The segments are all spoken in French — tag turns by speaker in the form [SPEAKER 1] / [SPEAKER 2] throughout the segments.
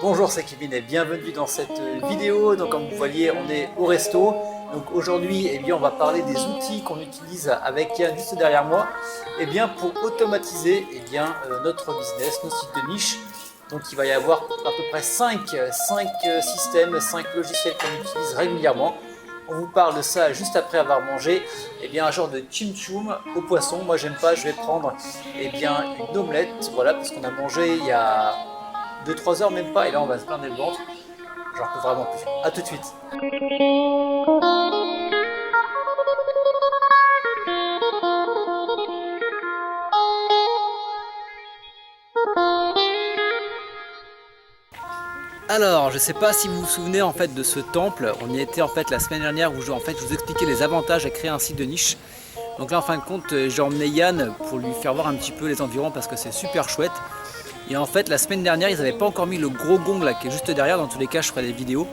[SPEAKER 1] Bonjour, c'est Kevin et bienvenue dans cette vidéo. Donc comme vous voyez, on est au resto. Donc aujourd'hui, on va parler des outils qu'on utilise avec Yann juste derrière moi, pour automatiser notre business, nos sites de niche. Donc il va y avoir à peu près 5 systèmes, 5 logiciels qu'on utilise régulièrement. On vous parle de ça juste après avoir mangé un genre de chim-chum au poisson. Moi j'aime pas, je vais prendre une omelette, voilà, parce qu'on a mangé il y a 2-3 heures même pas, et là on va se blinder le ventre. J'en peux vraiment plus. A tout de suite. Alors, je sais pas si vous vous souvenez en fait de ce temple. On y était en fait la semaine dernière où je vous expliquais les avantages à créer un site de niche. Donc là en fin de compte, j'ai emmené Yann pour lui faire voir un petit peu les environs parce que c'est super chouette. Et en fait la semaine dernière ils n'avaient pas encore mis le gros gong là qui est juste derrière. Dans tous les cas je ferai des vidéos.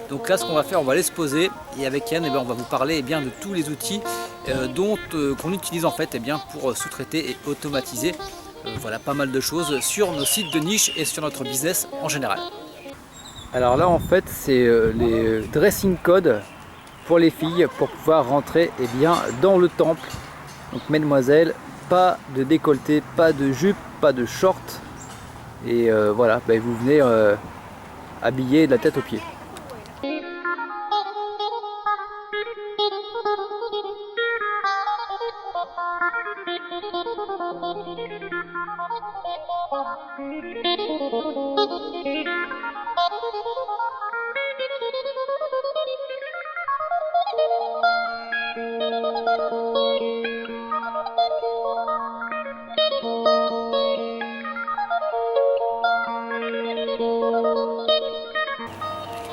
[SPEAKER 1] Donc là ce qu'on va faire, on va aller se poser et avec Yann on va vous parler de tous les outils qu'on utilise en fait pour sous-traiter et automatiser voilà, pas mal de choses sur nos sites de niche et sur notre business en général. Alors là en fait c'est les dressing codes pour les filles pour pouvoir rentrer dans le temple. Donc mesdemoiselles, pas de décolleté, pas de jupe, pas de short. Et voilà, vous venez habillé de la tête aux pieds.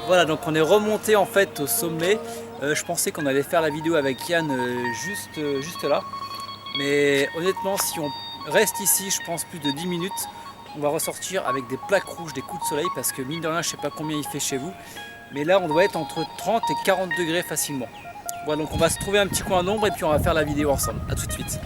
[SPEAKER 1] Voilà, donc on est remonté en fait au sommet. Je pensais qu'on allait faire la vidéo avec Yann juste là. Mais honnêtement, si on reste ici, je pense plus de 10 minutes, on va ressortir avec des plaques rouges, des coups de soleil, parce que mine de rien, je sais pas combien il fait chez vous. Mais là, on doit être entre 30 et 40 degrés facilement. Voilà, donc on va se trouver un petit coin d'ombre et puis on va faire la vidéo ensemble. A tout de suite.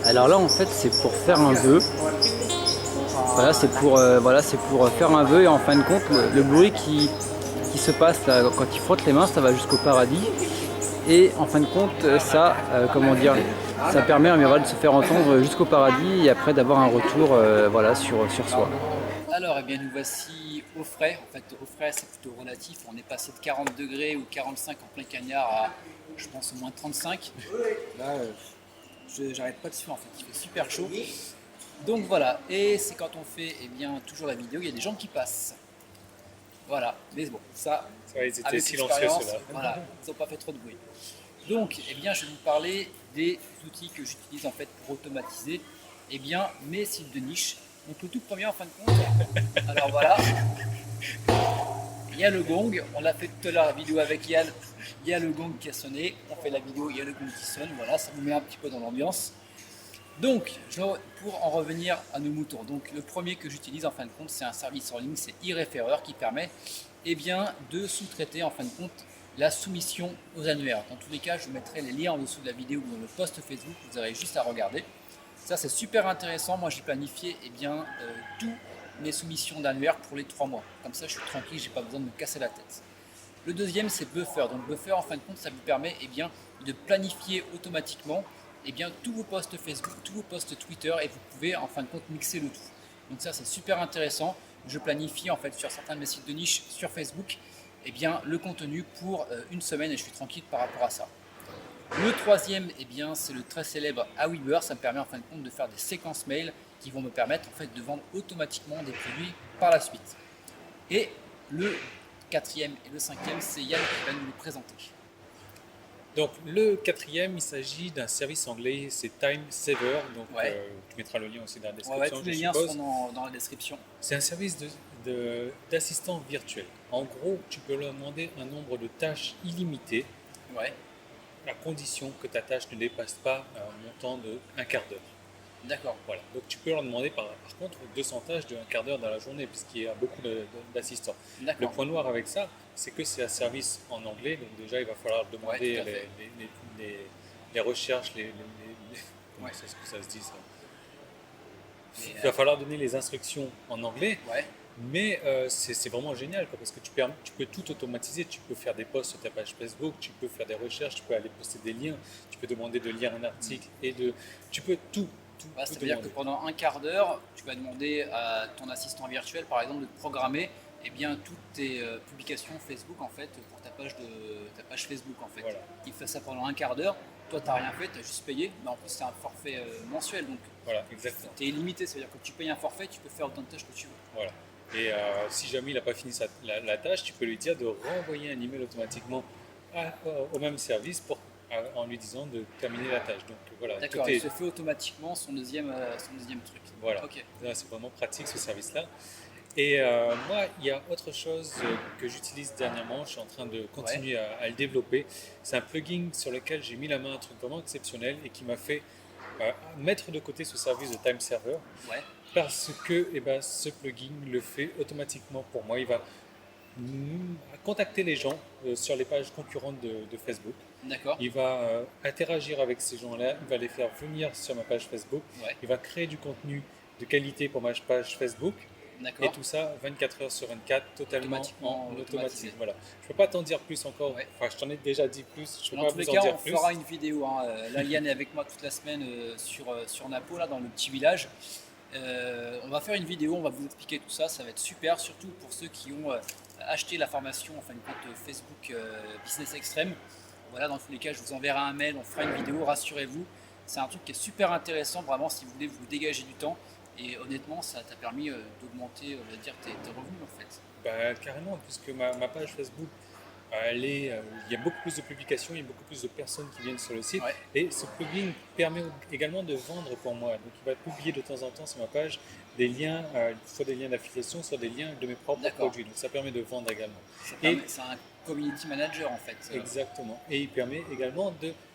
[SPEAKER 1] Alors là en fait c'est pour faire un vœu. Voilà, c'est pour faire un vœu et en fin de compte le bruit qui se passe là, quand il frotte les mains, ça va jusqu'au paradis. Et en fin de compte ça ça permet de se faire entendre jusqu'au paradis et après d'avoir un retour sur soi. Alors nous voici au frais. En fait au frais c'est plutôt relatif. On est passé de 40 degrés ou 45 en plein cagnard à je pense au moins 35. Là j'arrête pas dessus en fait, il fait super chaud. Donc voilà, et c'est quand on fait toujours la vidéo, il y a des gens qui passent. Voilà, mais bon, ça,
[SPEAKER 2] ils étaient silencieux ceux-là.
[SPEAKER 1] Voilà, ils n'ont pas fait trop de bruit. Donc, je vais vous parler des outils que j'utilise en fait pour automatiser mes sites de niche. Donc le tout premier en fin de compte, alors voilà, il y a le gong, on l'a fait tout à l'heure la vidéo avec Yann, il y a le gong qui a sonné, on fait la vidéo, il y a le gong qui sonne, voilà, ça vous met un petit peu dans l'ambiance. Donc, pour en revenir à nos moutons, donc le premier que j'utilise en fin de compte, c'est un service en ligne, c'est eReferrer qui permet de sous-traiter en fin de compte la soumission aux annuaires. Dans tous les cas, je vous mettrai les liens en dessous de la vidéo ou dans le post Facebook, vous aurez juste à regarder. Ça c'est super intéressant, moi j'ai planifié tous mes soumissions d'annuaires pour les 3 mois. Comme ça je suis tranquille, j'ai pas besoin de me casser la tête. Le deuxième c'est Buffer. Donc Buffer en fin de compte ça vous permet de planifier automatiquement tous vos posts Facebook, tous vos posts Twitter et vous pouvez en fin de compte mixer le tout. Donc ça c'est super intéressant. Je planifie en fait sur certains de mes sites de niche sur Facebook le contenu pour une semaine et je suis tranquille par rapport à ça. Le troisième c'est le très célèbre Aweber. Ça me permet en fin de compte de faire des séquences mail qui vont me permettre en fait de vendre automatiquement des produits par la suite. Et le quatrième et le cinquième, c'est Yann qui va nous les présenter.
[SPEAKER 2] Donc le quatrième, il s'agit d'un service anglais, c'est Time Saver. Donc tu mettras le lien aussi dans la description.
[SPEAKER 1] Tous les liens sont dans la description.
[SPEAKER 2] C'est un service d'assistant virtuel. En gros, tu peux leur demander un nombre de tâches illimité. à condition que ta tâche ne dépasse pas un montant de un quart d'heure.
[SPEAKER 1] D'accord,
[SPEAKER 2] Voilà. Donc tu peux leur demander par contre 200 tâches de un quart d'heure dans la journée, puisqu'il y a beaucoup d'assistants. Le
[SPEAKER 1] d'accord.
[SPEAKER 2] point noir avec ça, c'est que c'est un service en anglais, donc déjà il va falloir
[SPEAKER 1] Ouais,
[SPEAKER 2] demander
[SPEAKER 1] tout à fait.
[SPEAKER 2] les recherches, comment
[SPEAKER 1] Ouais.
[SPEAKER 2] est-ce que ça se dit ça?
[SPEAKER 1] Mais,
[SPEAKER 2] Il va falloir donner les instructions en anglais,
[SPEAKER 1] ouais,
[SPEAKER 2] mais c'est vraiment génial quoi, parce que tu peux tout automatiser. Tu peux faire des posts sur ta page Facebook, tu peux faire des recherches, tu peux aller poster des liens, tu peux demander de lire un article tu peux
[SPEAKER 1] ouais,
[SPEAKER 2] tout
[SPEAKER 1] ça veut dire que
[SPEAKER 2] demander.
[SPEAKER 1] pendant un quart d'heure, tu vas demander à ton assistant virtuel, par exemple, de te programmer toutes tes publications Facebook en fait pour ta page Facebook en fait.
[SPEAKER 2] Voilà,
[SPEAKER 1] Il fait ça pendant un quart d'heure. Toi, tu n'as rien fait, tu as juste payé, mais en plus, c'est un forfait mensuel, donc
[SPEAKER 2] voilà, exactement.
[SPEAKER 1] tu es illimité. Ça veut dire que tu payes un forfait, tu peux faire autant de tâches que tu veux.
[SPEAKER 2] Voilà. Et si jamais il n'a pas fini la tâche, tu peux lui dire de renvoyer un email automatiquement au même service en lui disant de terminer la tâche. Donc voilà,
[SPEAKER 1] D'accord, il se fait automatiquement son deuxième truc.
[SPEAKER 2] voilà.
[SPEAKER 1] Ok,
[SPEAKER 2] Là, c'est vraiment pratique ce service-là. Et moi, il y a autre chose que j'utilise dernièrement, je suis en train de
[SPEAKER 1] ouais,
[SPEAKER 2] continuer à le développer. C'est un plugin sur lequel j'ai mis la main, un truc vraiment exceptionnel et qui m'a fait mettre de côté ce service de time server
[SPEAKER 1] ouais,
[SPEAKER 2] parce que eh ben, ce plugin le fait automatiquement pour moi. Il va contacter les gens sur les pages concurrentes de Facebook.
[SPEAKER 1] d'accord,
[SPEAKER 2] Il va interagir avec ces gens-là, il va les faire venir sur ma page Facebook,
[SPEAKER 1] ouais,
[SPEAKER 2] il va créer du contenu de qualité pour ma page Facebook, et
[SPEAKER 1] d'accord,
[SPEAKER 2] tout ça 24 heures sur 24, totalement en
[SPEAKER 1] automatiquement
[SPEAKER 2] automatisé.
[SPEAKER 1] automatisé.
[SPEAKER 2] Voilà. Je ne peux pas t'en dire plus encore,
[SPEAKER 1] Ouais.
[SPEAKER 2] enfin je t'en ai déjà dit plus, je ne peux
[SPEAKER 1] Dans
[SPEAKER 2] pas
[SPEAKER 1] tous les
[SPEAKER 2] vous en
[SPEAKER 1] cas,
[SPEAKER 2] dire
[SPEAKER 1] on
[SPEAKER 2] plus.
[SPEAKER 1] fera une vidéo. Hein. Là, Liane est avec moi toute la semaine sur Napo, là, dans le petit village. On va faire une vidéo, on va vous expliquer tout ça. Ça va être super, surtout pour ceux qui ont acheté la formation, enfin une compte Facebook Business Extreme. Voilà, dans tous les cas, je vous enverrai un mail, on fera une vidéo, rassurez-vous. C'est un truc qui est super intéressant, vraiment, si vous voulez vous dégager du temps. Et honnêtement, ça t'a permis d'augmenter, on va dire, tes revenus en fait.
[SPEAKER 2] Bah, carrément, puisque ma page Facebook, il y a beaucoup plus de publications, il y a beaucoup plus de personnes qui viennent sur le site.
[SPEAKER 1] Ouais,
[SPEAKER 2] Et ce plugin permet également de vendre pour moi. Donc il va publier de temps en temps sur ma page des liens, soit des liens d'affiliation, soit des liens de mes propres
[SPEAKER 1] d'accord.
[SPEAKER 2] produits. Donc ça permet de vendre également.
[SPEAKER 1] Ça
[SPEAKER 2] Et
[SPEAKER 1] permet, c'est un community manager en fait.
[SPEAKER 2] exactement. Et il permet également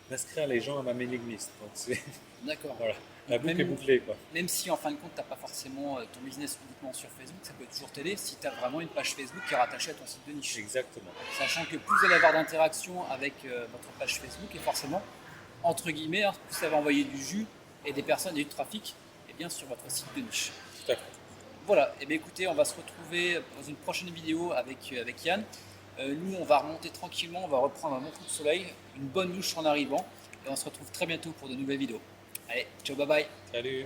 [SPEAKER 2] d'inscrire les gens à ma mailing list. Donc c'est
[SPEAKER 1] D'accord.
[SPEAKER 2] voilà, la boucle est
[SPEAKER 1] Même,
[SPEAKER 2] bouclée quoi.
[SPEAKER 1] même si en fin de compte, tu n'as pas forcément ton business uniquement sur Facebook, ça peut toujours t'aider si tu as vraiment une page Facebook qui est rattachée à ton site de niche.
[SPEAKER 2] Exactement.
[SPEAKER 1] Sachant que plus vous allez avoir d'interaction avec votre page Facebook, et forcément, entre guillemets, hein, plus ça va envoyer du jus et des personnes et du trafic sur votre site de niche.
[SPEAKER 2] Tout à fait.
[SPEAKER 1] Voilà, et bien écoutez, on va se retrouver dans une prochaine vidéo avec Yann. Nous, on va remonter tranquillement, on va reprendre un bon coup de soleil, une bonne douche en arrivant, et on se retrouve très bientôt pour de nouvelles vidéos. Allez, ciao, bye bye.
[SPEAKER 2] Salut.